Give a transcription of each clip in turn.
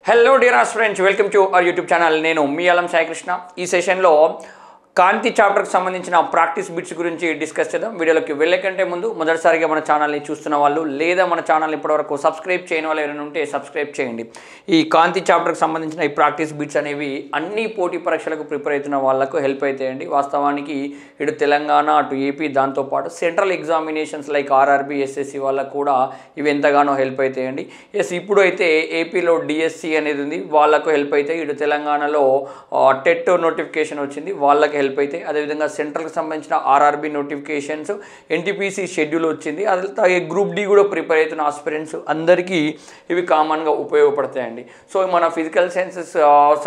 Hello dear friends, welcome to our YouTube channel. నేను మీ అలం సాయి కృష్ణ. ఈ సెషన్లో కాంతి చాప్టర్కి సంబంధించిన ప్రాక్టీస్ బిట్స్ గురించి డిస్కస్ చేద్దాం. వీడియోలోకి వెళ్ళే కంటే ముందు మొదటిసారిగా మన ఛానల్ని చూస్తున్న వాళ్ళు లేదా మన ఛానల్ ఇప్పటివరకు సబ్స్క్రైబ్ చేయని వాళ్ళు ఎవరైనా ఉంటే సబ్స్క్రైబ్ చేయండి. ఈ కాంతి చాప్టర్కి సంబంధించిన ఈ ప్రాక్టీస్ బిట్స్ అనేవి అన్ని పోటీ పరీక్షలకు ప్రిపేర్ అవుతున్న వాళ్ళకు హెల్ప్ అవుతాయండి. వాస్తవానికి ఇటు తెలంగాణ అటు ఏపీ దాంతోపాటు central examinations like RRB SSC వాళ్ళకు కూడా ఇవి ఎంతగానో హెల్ప్ అవుతాయండి. ఇప్పుడు అయితే ఏపీలో డిఎస్సి అనేది ఉంది, వాళ్ళకు హెల్ప్ అవుతాయి. ఇటు తెలంగాణలో టెట్ నోటిఫికేషన్ వచ్చింది, వాళ్ళకి హెల్ప్ అయితే. అదేవిధంగా సెంట్రల్కి సంబంధించిన ఆర్ఆర్బీ నోటిఫికేషన్స్, ఎన్టీపీసీ షెడ్యూల్ వచ్చింది, అలాగే గ్రూప్ డి కూడా ప్రిపేర్ అవుతున్న ఆస్పిరెంట్స్ అందరికీ ఇవి కామన్గా ఉపయోగపడతాయండి. సో మన ఫిజికల్ సైన్సెస్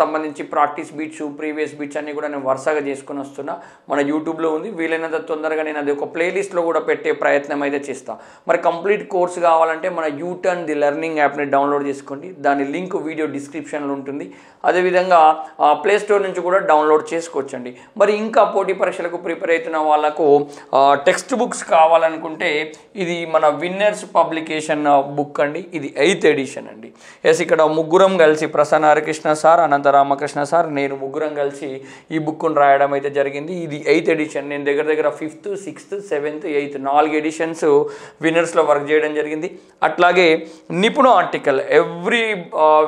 సంబంధించి ప్రాక్టీస్ బిట్స్, ప్రీవియస్ బిట్స్ అన్నీ కూడా నేను వరుసగా చేసుకుని వస్తున్నా. మన యూట్యూబ్లో ఉంది, వీలైనంత తొందరగా నేను అది ఒక ప్లేలిస్ట్లో కూడా పెట్టే ప్రయత్నం అయితే చేస్తాను. మరి కంప్లీట్ కోర్స్ కావాలంటే మన యూటర్న్ ది లెర్నింగ్ యాప్ని డౌన్లోడ్ చేసుకోండి. దాని లింక్ వీడియో డిస్క్రిప్షన్లో ఉంటుంది. అదేవిధంగా ప్లే స్టోర్ నుంచి కూడా డౌన్లోడ్ చేసుకోవచ్చండి. మరి ఇంకా పోటీ పరీక్షలకు ప్రిపేర్ అవుతున్న వాళ్ళకు టెక్స్ట్ బుక్స్ కావాలనుకుంటే ఇది మన విన్నర్స్ పబ్లికేషన్ బుక్ అండి. ఇది 8th ఎడిషన్ అండి. ఇక్కడ ముగ్గురం కలిసి ప్రసన్న హరికృష్ణ సార్, అనంత రామకృష్ణ సార్, నేను ముగ్గురం కలిసి ఈ బుక్ను రాయడం అయితే జరిగింది. ఇది 8th ఎడిషన్. నేను దగ్గర 5th, 6th, 7th, 8th 4 editions విన్నర్స్లో work చేయడం జరిగింది. అట్లాగే నిపుణ ఆర్టికల్ ఎవ్రీ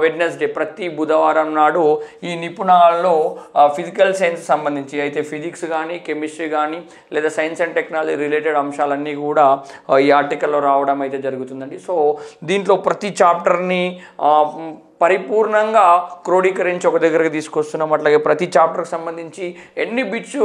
వెడ్నెస్డే, ప్రతి బుధవారం నాడు ఈ నిపుణాలలో ఫిజికల్ సైన్స్ సంబంధించి అయితే ఫిజిక్స్ కానీ కెమిస్ట్రీ కానీ లేదా సైన్స్ అండ్ టెక్నాలజీ రిలేటెడ్ అంశాలన్నీ కూడా ఈ ఆర్టికల్లో రావడం అయితే జరుగుతుందండి. సో దీంట్లో ప్రతి చాప్టర్ని పరిపూర్ణంగా క్రోడీకరించి ఒక దగ్గరికి తీసుకొస్తున్నాం. అట్లాగే ప్రతి చాప్టర్కి సంబంధించి ఎన్ని బిట్స్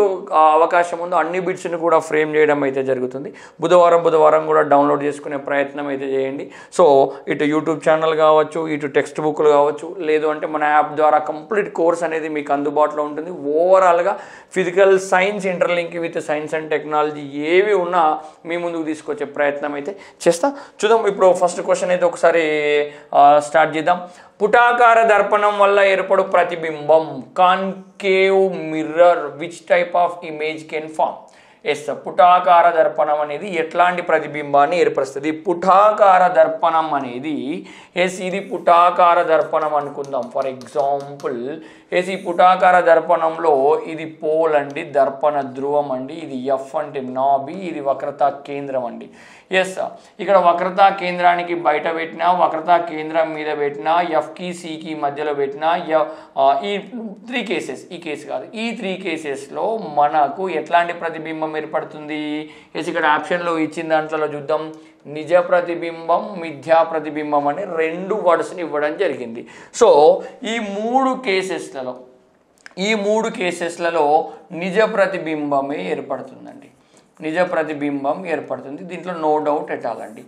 అవకాశం ఉందో అన్ని బిట్స్ని కూడా ఫ్రేమ్ చేయడం అయితే జరుగుతుంది. బుధవారం కూడా డౌన్లోడ్ చేసుకునే ప్రయత్నం అయితే చేయండి. సో ఇటు యూట్యూబ్ ఛానల్ కావచ్చు, ఇటు టెక్స్ట్ బుక్లు కావచ్చు, లేదు అంటే మన యాప్ ద్వారా కంప్లీట్ కోర్స్ అనేది మీకు అందుబాటులో ఉంటుంది. ఓవరాల్గా physical science interlink with science and technology ఏవి ఉన్నా మీ ముందుకు తీసుకొచ్చే ప్రయత్నం అయితే చేస్తా. చూద్దాం. ఇప్పుడు ఫస్ట్ క్వశ్చన్ అయితే ఒకసారి స్టార్ట్ చేద్దాం. పుటాకార దర్పణం వల్ల ఏర్పడు ప్రతిబింబం, concave mirror, which type of image can form? పుటాకార దర్పణం అనేది ఎట్లాంటి ప్రతిబింబాన్ని ఏర్పరుస్తుంది? పుటాకార దర్పణం అనేది ఇది పుటాకార దర్పణం అనుకుందాం. ఫర్ ఎగ్జాంపుల్ ఈ పుటాకార దర్పణంలో ఇది పోల్ అండి, దర్పణ ధ్రువం అండి, ఇది ఎఫ్ అంటే నాభి, ఇది వక్రతా కేంద్రం అండి. ఇక్కడ వక్రతా కేంద్రానికి బయట పెట్టినా, వక్రతా కేంద్రం మీద పెట్టినా, ఎఫ్కి సికి మధ్యలో పెట్టినా, ఈ 3 కేసెస్, ఈ కేసు కాదు, ఈ 3 కేసెస్లో మనకు ఎట్లాంటి ప్రతిబింబం ఏర్పడుతుంది? ఇక్కడ ఆప్షన్లో ఇచ్చిన దాంట్లో చూద్దాం. నిజ ప్రతిబింబం, మిథ్యా ప్రతిబింబం అనే 2 వర్డ్స్ని ఇవ్వడం జరిగింది. సో ఈ 3 కేసెస్లలో నిజ ప్రతిబింబమే ఏర్పడుతుందండి. నిజ ప్రతిబింబం ఏర్పడుతుంది. దీంట్లో నో డౌట్ ఎటాలండి.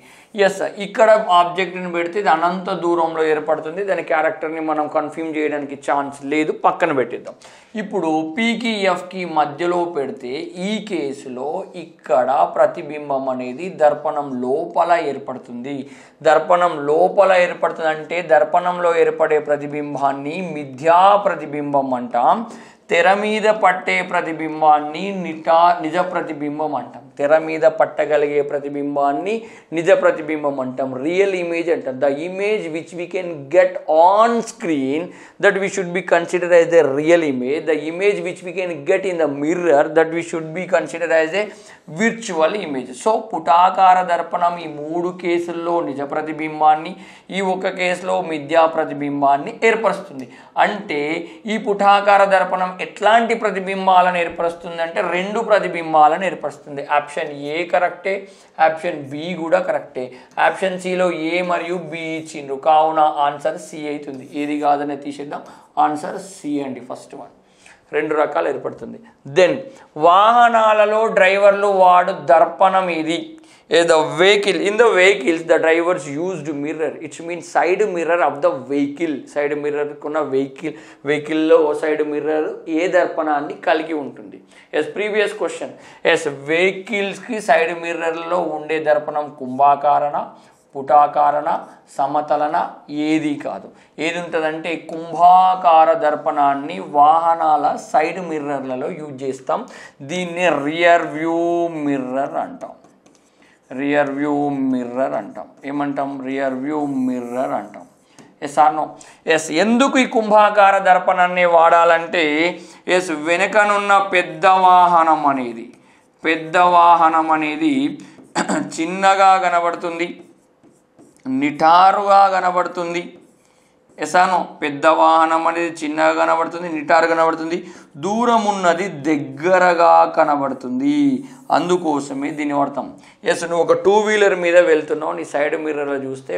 ఇక్కడ ఆబ్జెక్ట్ని పెడితే ఇది అనంత దూరంలో ఏర్పడుతుంది. దాని క్యారెక్టర్ని మనం కన్ఫర్మ్ చేయడానికి ఛాన్స్ లేదు, పక్కన పెట్టిద్దాం. ఇప్పుడు పీకి ఎఫ్కి మధ్యలో పెడితే ఈ కేసులో ఇక్కడ ప్రతిబింబం అనేది దర్పణం లోపల ఏర్పడుతుంది. దర్పణం లోపల ఏర్పడుతుంది అంటే దర్పణంలో ఏర్పడే ప్రతిబింబాన్ని మిథ్యా ప్రతిబింబం అంటాం. తెర మీద పట్టే ప్రతిబింబాన్ని నిజ ప్రతిబింబం అంటాం. తెర మీద పట్టగలిగే ప్రతిబింబాన్ని నిజ ప్రతిబింబం అంటాం. రియల్ ఇమేజ్ అంటాం. The image which we can get on screen that we should be consider as a real image. The image which we can get in the mirror that we should be consider as a virtual image. So పుటాకార దర్పణం ఈ 3 కేసుల్లో నిజ ప్రతిబింబాన్ని, ఈ 1 కేసులో మిథ్యా ప్రతిబింబాన్ని ఏర్పరుస్తుంది. అంటే ఈ పుటాకార దర్పణం ఎట్లాంటి ప్రతిబింబాలను ఏర్పరుస్తుంది అంటే 2 ప్రతిబింబాలను ఏర్పరుస్తుంది. ఆప్షన్ ఏ కరెక్టే, ఆప్షన్ బి కూడా కరెక్టే. ఆప్షన్ సిలో ఏ మరియు బి ఇచ్చిండ్రు, కావున ఆన్సర్ సి అవుతుంది. ఏది కాదని తీసేద్దాం, ఆన్సర్ సి అండి. ఫస్ట్ వన్ 2 రకాలు ఏర్పడుతుంది. దెన్ వాహనాలలో డ్రైవర్లు వాడు దర్పణం ఏది? The vehicle, in the vehicles the drivers used mirror, it means side mirror of the vehicle. Side mirror kuna vehicle lo side mirror ఏ దర్పణాన్ని కలిగి ఉంటుంది? Previous question. వెహికల్స్ కి side mirror లో ఉండే దర్పణం కుంభాకారణ, పుటాకారణ, సమతలన, ఏది కాదు. ఏది ఉంటుందంటే కుంభాకార దర్పణాన్ని వాహనాల సైడ్ మిర్రర్లలో యూజ్ చేస్తాం. దీన్ని రియర్ వ్యూ మిర్రర్ అంటాం. రియర్ వ్యూ మిర్రర్ అంటాం. ఏమంటాం? రియర్ వ్యూ మిర్రర్ అంటాం. Yes or no? ఎస్. ఎందుకు ఈ కుంభాకార దర్పణాన్ని వాడాలంటే ఎస్ వెనకనున్న పెద్ద వాహనం అనేది చిన్నగా కనబడుతుంది, నిటారుగా కనబడుతుంది. ఎసానో పెద్ద వాహనం అనేది చిన్నగా కనబడుతుంది, నిటారు కనబడుతుంది, దూరం ఉన్నది దగ్గరగా కనబడుతుంది. అందుకోసమే దీన్ని వాడతాం. ఎస్, నువ్వు ఒక 2 వీలర్ మీద వెళ్తున్నావు, నీ సైడ్ మిర్రర్లో చూస్తే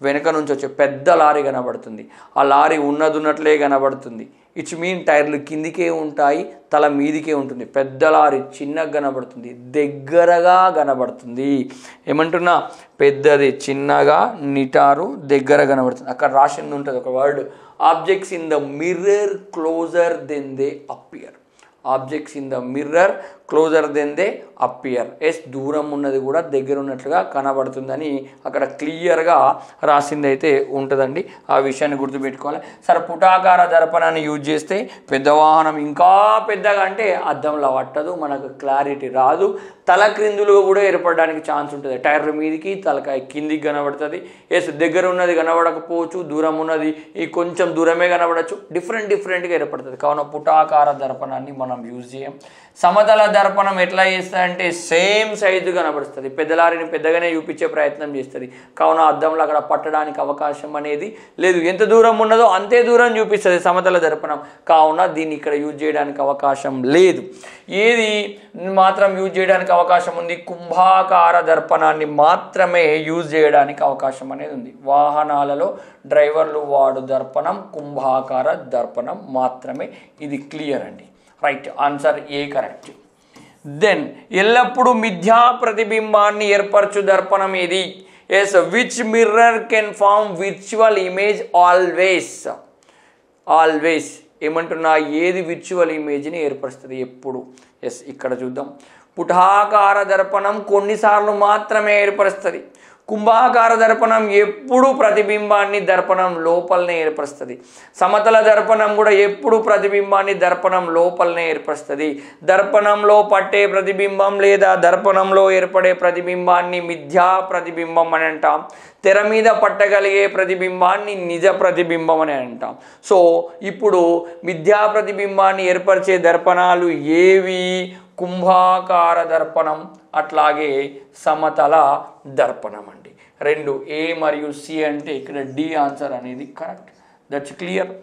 వెనక నుంచి వచ్చే పెద్ద లారీ కనబడుతుంది. ఆ లారీ ఉన్నట్లే కనబడుతుంది. ఇట్స్ మీన్ టైర్లు కిందికే ఉంటాయి, తల మీదికే ఉంటుంది. పెద్ద లారీ చిన్నగా కనబడుతుంది, దగ్గరగా కనబడుతుంది. ఏమంటున్నా? పెద్దది చిన్నగా, నిటారు, దగ్గర కనబడుతుంది. అక్కడ రాసింది ఉంటుంది ఒక word, objects in the mirror closer than they appear. Objects in the mirror closer than they appear. Yes, దూరం ఉన్నది కూడా దగ్గర ఉన్నట్లుగా కనబడుతుందని అక్కడ క్లియర్గా రాసింది అయితే ఉంటుందండి. ఆ విషయాన్ని గుర్తుపెట్టుకోవాలి. సరే, పుటాకార దర్పణాన్ని యూజ్ చేస్తే పెద్ద వాహనం ఇంకా పెద్దగా అంటే అద్దంలో పట్టదు, మనకు క్లారిటీ రాదు, తల క్రిందులుగా కూడా ఏర్పడడానికి ఛాన్స్ ఉంటుంది. టైర్ల మీదికి తలకాయ కిందికి కనబడుతుంది. ఎస్, దగ్గర ఉన్నది కనబడకపోవచ్చు, దూరం ఉన్నది ఈ కొంచెం దూరమే కనబడచ్చు, డిఫరెంట్గా ఏర్పడుతుంది. కావున పుటాకార దర్పణాన్ని మనం యూజ్ చేయం. సమతల దర్పణం ఎట్లా చేస్తుందంటే సేమ్ సైజు కనబడుతుంది, పెద్ద లారీని పెద్దగానే చూపించే ప్రయత్నం చేస్తుంది. కావున అద్దంలో అక్కడ పట్టడానికి అవకాశం అనేది లేదు, ఎంత దూరం ఉన్నదో అంతే దూరం చూపిస్తుంది సమతల దర్పణం. కావున దీన్ని ఇక్కడ యూజ్ చేయడానికి అవకాశం లేదు. ఏది మాత్రం యూజ్ చేయడానికి అవకాశం ఉంది? కుంభాకార దర్పణాన్ని మాత్రమే యూజ్ చేయడానికి అవకాశం అనేది ఉంది. వాహనాలలో డ్రైవర్లు వాడు దర్పణం కుంభాకార దర్పణం మాత్రమే. ఇది క్లియర్ అండి. Right, answer A correct. Then ఎల్లప్పుడూ మిథ్యా ప్రతిబింబాన్ని ఏర్పరచు దర్పణం ఏది? Yes, which mirror can form virtual image always. ఏమంటున్నా? ఏది విర్చువల్ ఇమేజ్ని ఏర్పరుస్తుంది ఎప్పుడు? ఎస్, ఇక్కడ చూద్దాం. పుటాకార దర్పణం కొన్నిసార్లు మాత్రమే ఏర్పరుస్తుంది. కుంభాకార దర్పణం ఎప్పుడు ప్రతిబింబాన్ని దర్పణం లోపలనే ఏర్పరుస్తుంది. సమతల దర్పణం కూడా ఎప్పుడు ప్రతిబింబాన్ని దర్పణం లోపలనే ఏర్పరుస్తుంది. దర్పణంలో పట్టే ప్రతిబింబం లేదా దర్పణంలో ఏర్పడే ప్రతిబింబాన్ని మిథ్యా ప్రతిబింబం అని అంటాం. తెర మీద పట్టగలిగే ప్రతిబింబాన్ని నిజ ప్రతిబింబం అని అంటాం. సో ఇప్పుడు మిథ్యా ప్రతిబింబాన్ని ఏర్పరిచే దర్పణాలు ఏవి? కుంభాకార దర్పణం, అట్లాగే సమతల దర్పణం అండి. 2 A మరియు C అంటే ఇక్కడ డి ఆన్సర్ అనేది correct. That's clear.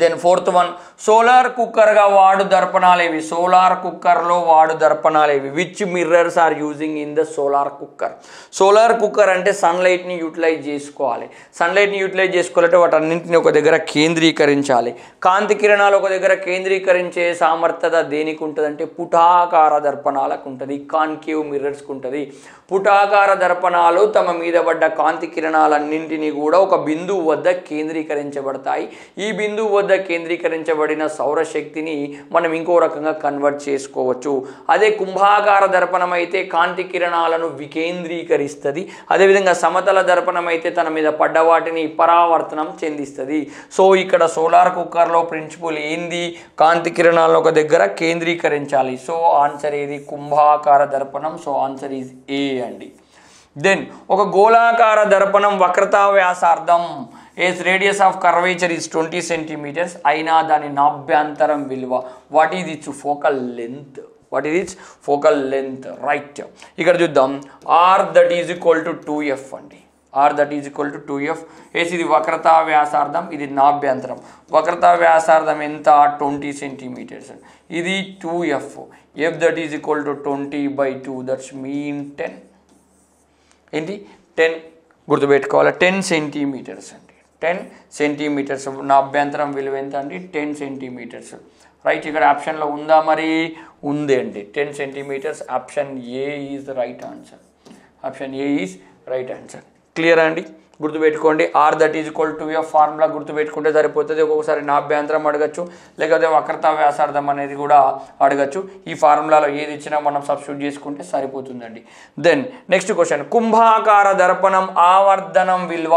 Then 4th one, solar కుక్కర్గా వాడు దర్పణాలేవి? సోలార్ కుక్కర్లో వాడు దర్పణాలేవి? Which mirrors are using in the solar cooker? Solar cooker అంటే సన్లైట్ని యూటిలైజ్ చేసుకోవాలి. సన్లైట్ని యూటిలైజ్ చేసుకోవాలంటే వాటన్నింటిని ఒక దగ్గర కేంద్రీకరించాలి. కాంతి కిరణాలు ఒక దగ్గర కేంద్రీకరించే సామర్థ్యత దేనికి ఉంటుందంటే పుటాకార దర్పణాలకు ఉంటుంది, కాన్కేవ్ మిర్రర్స్కి ఉంటుంది. పుటాకార దర్పణాలు తమ మీద పడ్డ కాంతి కిరణాలన్నింటినీ కూడా ఒక బిందువు వద్ద కేంద్రీకరించబడతాయి. ఈ బిందువు వద్ద కేంద్రీకరించబడిన సౌరశక్తిని మనం ఇంకో రకంగా కన్వర్ట్ చేసుకోవచ్చు. అదే కుంభాకార దర్పణం అయితే కాంతి కిరణాలను వికేంద్రీకరిస్తుంది. అదేవిధంగా సమతల దర్పణం అయితే తన మీద పడ్డ వాటిని పరావర్తనం చెందిస్తుంది. సో ఇక్కడ సోలార్ కుక్కర్లో ప్రిన్సిపల్ ఏంది? కాంతి కిరణాలను ఒక దగ్గర కేంద్రీకరించాలి. సో ఆన్సర్ ఏది? కుంభాకార దర్పణం. సో ఆన్సర్ ఈజ్ ఏ అండి. దెన్ ఒక గోళాకార దర్పణం వక్రతా వ్యాసార్థం is radius of curvature is 20 centimeters అయినా దాని నాభ్యంతరం విలువ what is its focal length? What is its focal length? Right, ఇక్కడ చూద్దాం. R that is equal to 2f అండి. R that is equal to 2f. ఇది వక్రతా వ్యాసార్థం, ఇది నాభ్యంతరం. వక్రతా వ్యాసార్థం ఎంత? 20 సెంటీమీటర్స్. ఇది 2f. f that is equal to 20/2 that's mean 10. ఏంటి? 10 గుర్తుపెట్టుకోవాలి. 10 సెంటీమీటర్స్ అండి. 10 సెంటీమీటర్స్. నా అభ్యంతరం విలువ ఎంత అండి? 10 సెంటీమీటర్స్. రైట్, ఇక్కడ ఆప్షన్లో ఉందా? మరి ఉంది అండి. 10 centimetres. Option A is right answer. Option A is right answer. Clear అండి? గుర్తుపెట్టుకోండి. R that is equal to F formula గుర్తుపెట్టుకుంటే సరిపోతుంది. ఒక్కొక్కసారి నా అభ్యంతరం అడగచ్చు, లేకపోతే వక్రతా వ్యాసార్థం అనేది కూడా అడగచ్చు. ఈ ఫార్ములాలో ఏది ఇచ్చినా మనం సబ్స్టిట్యూట్ చేసుకుంటే సరిపోతుందండి. దెన్ నెక్స్ట్ క్వశ్చన్, కుంభాకార దర్పణం ఆవర్ధనం విలువ.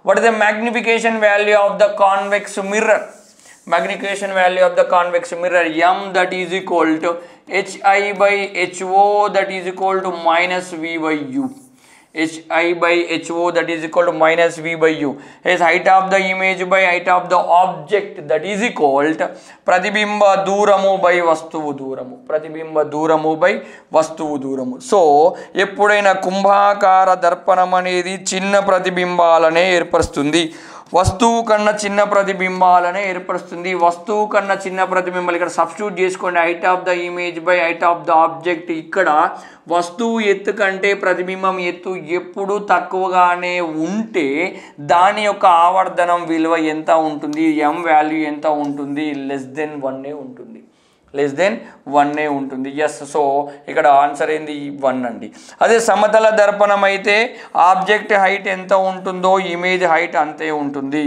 What is the magnification value of the convex mirror? Magnification value of the convex mirror m that is equal to hi by ho that is equal to minus v by u. HI/HO that is equal to minus V/U. As height of the image by height of the object that is equal to ప్రతిబింబ దూరము by వస్తువు దూరము, ప్రతిబింబ దూరము by వస్తువు దూరము. So ఎప్పుడైనా కుంభాకార దర్పణం అనేది చిన్న ప్రతిబింబాలనే ఏర్పరుస్తుంది, వస్తువు కన్నా చిన్న ప్రతిబింబాలనే ఏర్పరుస్తుంది. వస్తువు కన్నా చిన్న ప్రతిబింబాలు ఇక్కడ సబ్స్టిట్యూట్ చేసుకోండి. Height of the image by height of the object. ఇక్కడ వస్తువు ఎత్తు కంటే ప్రతిబింబం ఎత్తు ఎప్పుడు తక్కువగానే ఉంటే దాని యొక్క ఆవర్ధనం విలువ ఎంత ఉంటుంది, m వాల్యూ ఎంత ఉంటుంది, లెస్ దెన్ 1 ఉంటుంది, లెస్ దెన్ 1 ఉంటుంది. ఎస్, సో ఇక్కడ ఆన్సర్ ఏంది 1 అండి. అదే సమతల దర్పణం అయితే ఆబ్జెక్ట్ హైట్ ఎంత ఉంటుందో ఇమేజ్ హైట్ అంతే ఉంటుంది,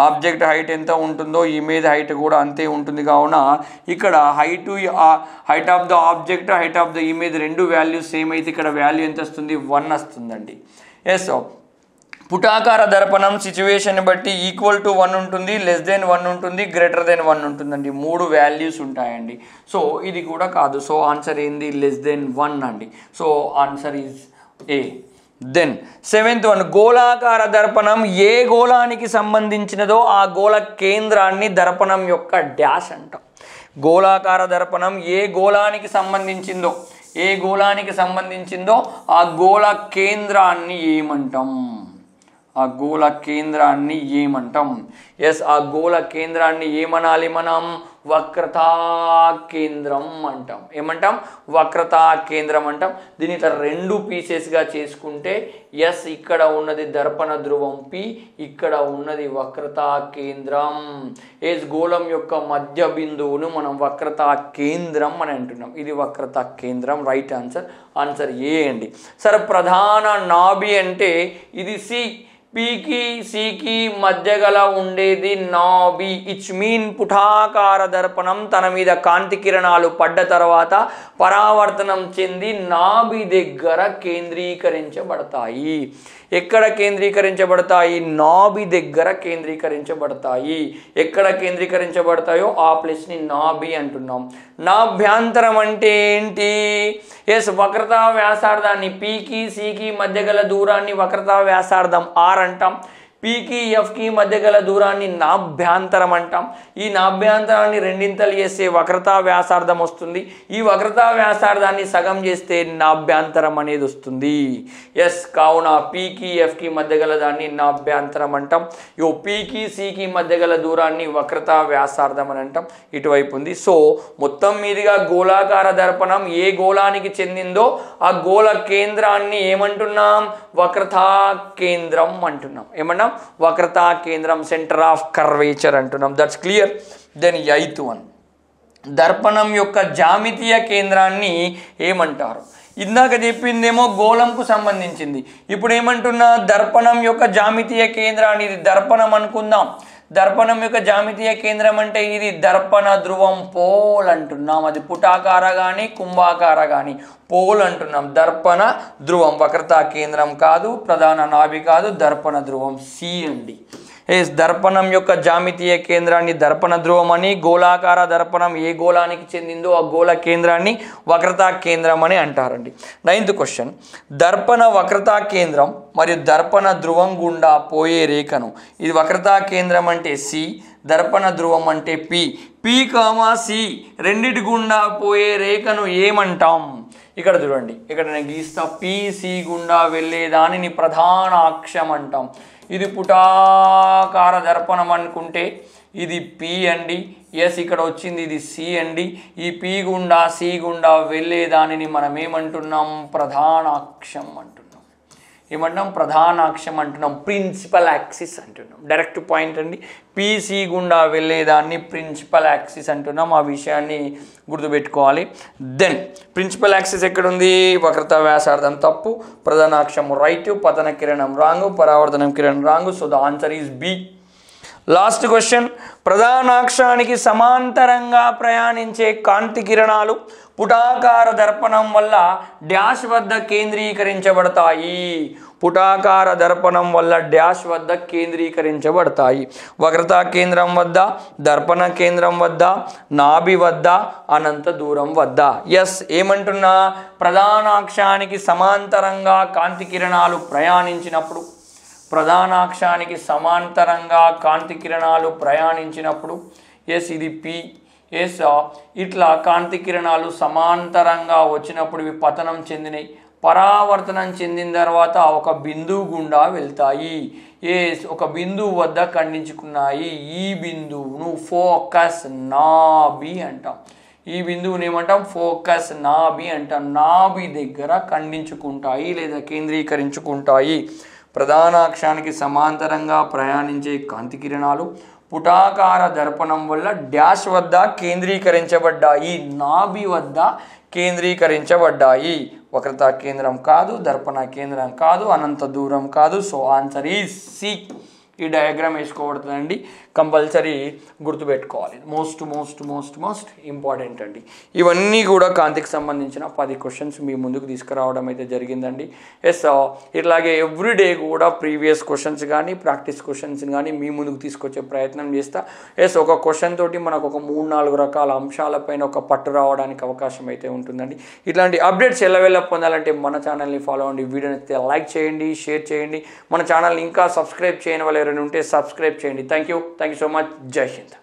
ఆబ్జెక్ట్ హైట్ ఎంత ఉంటుందో ఇమేజ్ హైట్ కూడా అంతే ఉంటుంది. కావున ఇక్కడ height of the object height of the image రెండు వాల్యూస్ సేమ్ అయితే ఇక్కడ వాల్యూ ఎంత వస్తుంది, 1 వస్తుందండి. ఎస్, పుటాకార దర్పణం సిచ్యువేషన్ బట్టి ఈక్వల్ టు 1 ఉంటుంది, లెస్ దెన్ 1 ఉంటుంది, గ్రేటర్ దెన్ 1 ఉంటుందండి. 3 వాల్యూస్ ఉంటాయండి. సో ఇది కూడా కాదు. సో ఆన్సర్ ఏంది, లెస్ దెన్ 1 అండి. So answer is A. Then 7th one, గోళాకార దర్పణం ఏ గోళానికి సంబంధించినదో ఆ గోళ కేంద్రాన్ని దర్పణం యొక్క డాష్ అంటాం. గోళాకార దర్పణం ఏ గోళానికి సంబంధించిందో, ఏ గోళానికి సంబంధించిందో ఆ గోళ కేంద్రాన్ని ఏమంటాం, ఆ గోళ కేంద్రాన్ని ఏమంటాం. ఎస్, ఆ గోళ కేంద్రాన్ని ఏమనాలి మనం, వక్రతా కేంద్రం అంటాం. ఏమంటాం, వక్రతా కేంద్రం అంటాం. దీని ఇట్లా 2 పీసెస్గా చేసుకుంటే ఎస్, ఇక్కడ ఉన్నది దర్పణ ధ్రువం P, ఇక్కడ ఉన్నది వక్రతా కేంద్రం. ఎస్, గోళం యొక్క మధ్య బిందువును మనం వక్రతా కేంద్రం అని అంటున్నాం. ఇది వక్రతా కేంద్రం. రైట్ ఆన్సర్, ఆన్సర్ ఏ అండి. సరే, ప్రధాన నాభి అంటే ఇది C, పీకి సికి మధ్య గల ఉండేది నాభి. ఇట్స్ మీన్ పుటాకార దర్పణం తన మీద కాంతి కిరణాలు పడ్డ తర్వాత పరావర్తనం చెంది నాభి దగ్గర కేంద్రీకరించబడతాయి. ఎక్కడ కేంద్రీకరించబడతాయి, నాభి దగ్గర కేంద్రీకరించబడతాయి. ఎక్కడ కేంద్రీకరించబడతాయో ఆ ప్లేస్ని నాభి అంటున్నాం. నాభ్యాంతరం అంటే ఏంటి, ఎస్, వక్రతా వ్యాసార్థాన్ని పీకి సికి మధ్య గల దూరాన్ని వక్రతా వ్యాసార్థం R అంటాం. పీకి ఎఫ్కి మధ్య గల దూరాన్ని నాభ్యాంతరం అంటాం. ఈ నాభ్యాంతరాన్ని రెండింతలు చేస్తే వక్రతా వ్యాసార్థం వస్తుంది. ఈ వక్రతా వ్యాసార్థాన్ని సగం చేస్తే నాభ్యాంతరం అనేది వస్తుంది. ఎస్, కావున పీకి ఎఫ్కి మధ్య గల దాన్ని నాభ్యాంతరం అంటాం. పీకి సికి మధ్య గల దూరాన్ని వక్రతా వ్యాసార్థం అని అంటాం. ఇటువైపు ఉంది. సో మొత్తం మీదుగా గోళాకార దర్పణం ఏ గోళానికి చెందిందో ఆ గోళ కేంద్రాన్ని ఏమంటున్నాం, వక్రతా కేంద్రం అంటున్నాం. ఏమన్నా, వక్రతా కేంద్రం, సెంటర్ ఆఫ్ కర్వేచర్ అంటున్నాం. That's clear. Then 8th one, దర్పణం యొక్క జామితీయ కేంద్రాన్ని ఏమంటారు. ఇందాక చెప్పిందేమో గోళంకు సంబంధించింది, ఇప్పుడు ఏమంటున్నా, దర్పణం యొక్క జామితీయ కేంద్రాన్ని, ఇది దర్పణం అనుకుందాం. దర్పణం యొక్క జామితీయ కేంద్రం అంటే ఇది దర్పణ ధ్రువం పోల్ అంటున్నాం. అది పుటాకార కానీ కుంభాకార కానీ పోల్ అంటున్నాం. దర్పణ ధ్రువం, వక్రతా కేంద్రం కాదు, ప్రధాన నాభి కాదు, దర్పణ ధ్రువం సి అండి. ఎస్, దర్పణం యొక్క జామితీయ కేంద్రాన్ని దర్పణ ధ్రువం అని, గోళాకార దర్పణం ఏ గోళానికి చెందిందో ఆ గోళ కేంద్రాన్ని వక్రతా కేంద్రం అని అంటారండి. 9th క్వశ్చన్, దర్పణ వక్రతా కేంద్రం మరియు దర్పణ ధ్రువం గుండా పోయే రేఖను, ఇది వక్రతా కేంద్రం అంటే సి, దర్పణ ధ్రువం అంటే పి, పి కామా సి రెండిటి గుండా పోయే రేఖను ఏమంటాం. ఇక్కడ చూడండి, ఇక్కడ నేను గీస్తా. పిసి గుండా వెళ్ళే దానిని ప్రధాన అక్షం అంటాం. ఇది పుటాకార దర్పణం అనుకుంటే ఇది పి అండి. ఎస్, ఇక్కడ వచ్చింది ఇది సి అండి. ఈ పి గుండా సి గుండా వెళ్ళే దానిని మనం ఏమంటున్నాం, ప్రధాన అక్షం అంటున్నాం. ఏమంటున్నాం, ప్రధాన అక్షం అంటున్నాం. ప్రిన్సిపల్ యాక్సిస్ అంటున్నాం. డైరెక్ట్ పాయింట్ అండి. పిసి గుండా వెళ్ళేదాన్ని ప్రిన్సిపల్ యాక్సిస్ అంటున్నాం. ఆ విషయాన్ని గుర్తుపెట్టుకోవాలి. దెన్ ప్రిన్సిపల్ యాక్సిస్ ఎక్కడుంది, వక్రతా వ్యాసార్థం తప్పు, ప్రధాన అక్షం రైట్, పతన కిరణం రాంగు, పరావర్తనం కిరణం wrong. So the answer is B. Last question, ప్రధానాక్షానికి సమాంతరంగా ప్రయాణించే కాంతి కిరణాలు పుటాకార దర్పణం వల్ల డాష్ వద్ద కేంద్రీకరించబడతాయి. పుటాకార దర్పణం వల్ల డాష్ వద్ద కేంద్రీకరించబడతాయి. వక్రతా కేంద్రం వద్ద, దర్పణ కేంద్రం వద్ద, నాభి వద్ద, అనంత దూరం వద్ద. ఎస్ ఏమంటున్నా, ప్రధానాక్షానికి సమాంతరంగా కాంతి కిరణాలు ప్రయాణించినప్పుడు, ప్రధానాక్షానికి సమాంతరంగా కాంతి కిరణాలు ప్రయాణించినప్పుడు, ఎస్ ఇది పి. ఎస్ ఇట్లా కాంతి కిరణాలు సమాంతరంగా వచ్చినప్పుడు ఇవి పతనం చెందినాయి. పరావర్తనం చెందిన తర్వాత ఒక బిందువు గుండా వెళ్తాయి. ఒక బిందువు వద్ద ఖండించుకున్నాయి. ఈ బిందువును ఫోకస్ నాభి అంటాం. ఈ బిందువుని ఏమంటాం? ఫోకస్ నాభి అంటాం. నాభి దగ్గర ఖండించుకుంటాయి లేదా కేంద్రీకరించుకుంటాయి. ప్రధానాక్షానికి సమాంతరంగా ప్రయాణించే కాంతి కిరణాలు పుటాకార దర్పణం వల్ల డాష్ వద్ద కేంద్రీకరించబడ్డాయి, నాభి వద్ద కేంద్రీకరించబడ్డాయి. వక్రతా కేంద్రం కాదు, దర్పణ కేంద్రం కాదు, అనంత దూరం కాదు. So answer is C. ఈ డయాగ్రామ్ వేసుకోబడుతుందండి, కంపల్సరీ గుర్తుపెట్టుకోవాలి. Most most most most important అండి. ఇవన్నీ కూడా కాంతికి సంబంధించిన 10 క్వశ్చన్స్ మీ ముందుకు తీసుకురావడం అయితే జరిగిందండి. ఎస్ ఇట్లాగే ఎవ్రీడే కూడా ప్రీవియస్ క్వశ్చన్స్ కానీ ప్రాక్టీస్ క్వశ్చన్స్ కానీ మీ ముందుకు తీసుకొచ్చే ప్రయత్నం చేస్తా. ఎస్ ఒక క్వశ్చన్ తోటి మనకు ఒక 3-4 రకాల అంశాలపైన ఒక పట్టు రావడానికి అవకాశం అయితే ఉంటుందండి. ఇట్లాంటి అప్డేట్స్ ఎల్లవెల్ల పొందాలంటే మన ఛానల్ని ఫాలో అవ్వండి, వీడియోని అయితే లైక్ చేయండి, షేర్ చేయండి. మన ఛానల్ని ఇంకా సబ్స్క్రైబ్ చేయని వాళ్ళు ఎవరైనా ఉంటే సబ్స్క్రైబ్ చేయండి. Thank you so much. జై హింద్.